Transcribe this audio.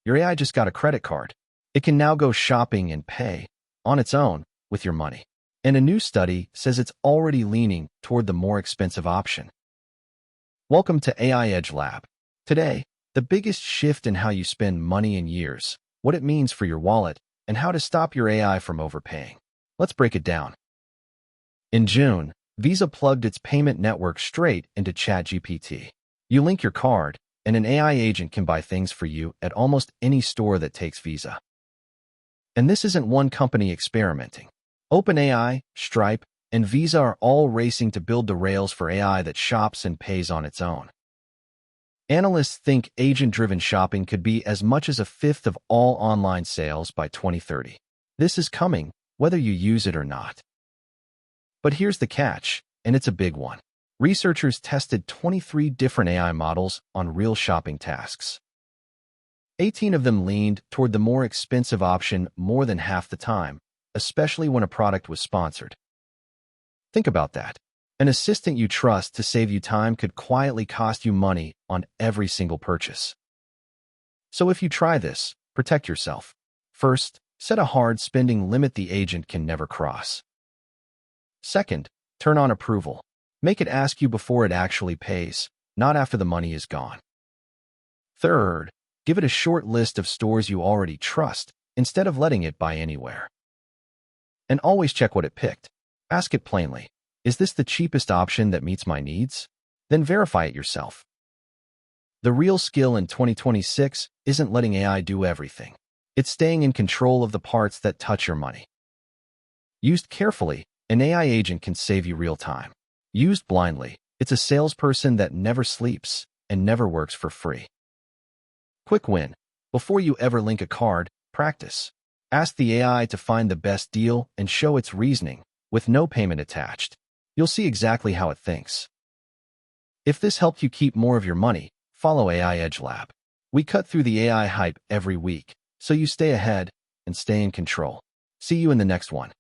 your AI just got a credit card. It can now go shopping and pay on its own with your money. And a new study says it's already leaning toward the more expensive option. Welcome to AI Edge Lab. Today, the biggest shift in how you spend money in years, what it means for your wallet, and how to stop your AI from overpaying. Let's break it down. In June, Visa plugged its payment network straight into ChatGPT. You link your card, and an AI agent can buy things for you at almost any store that takes Visa. And this isn't one company experimenting. OpenAI, Stripe, and Visa are all racing to build the rails for AI that shops and pays on its own. Analysts think agent-driven shopping could be as much as a fifth of all online sales by 2030. This is coming, whether you use it or not. But here's the catch, and it's a big one. Researchers tested 23 different AI models on real shopping tasks. 18 of them leaned toward the more expensive option more than half the time, especially when a product was sponsored. Think about that. An assistant you trust to save you time could quietly cost you money on every single purchase. So if you try this, protect yourself. First, set a hard spending limit the agent can never cross. Second, turn on approval. Make it ask you before it actually pays, not after the money is gone. Third, give it a short list of stores you already trust instead of letting it buy anywhere. And always check what it picked. Ask it plainly, is this the cheapest option that meets my needs? Then verify it yourself. The real skill in 2026 isn't letting AI do everything. It's staying in control of the parts that touch your money. Used carefully, an AI agent can save you real time. Used blindly, it's a salesperson that never sleeps and never works for free. Quick win. Before you ever link a card, practice. Ask the AI to find the best deal and show its reasoning, with no payment attached. You'll see exactly how it thinks. If this helped you keep more of your money, follow AI Edge Lab. We cut through the AI hype every week, so you stay ahead and stay in control. See you in the next one.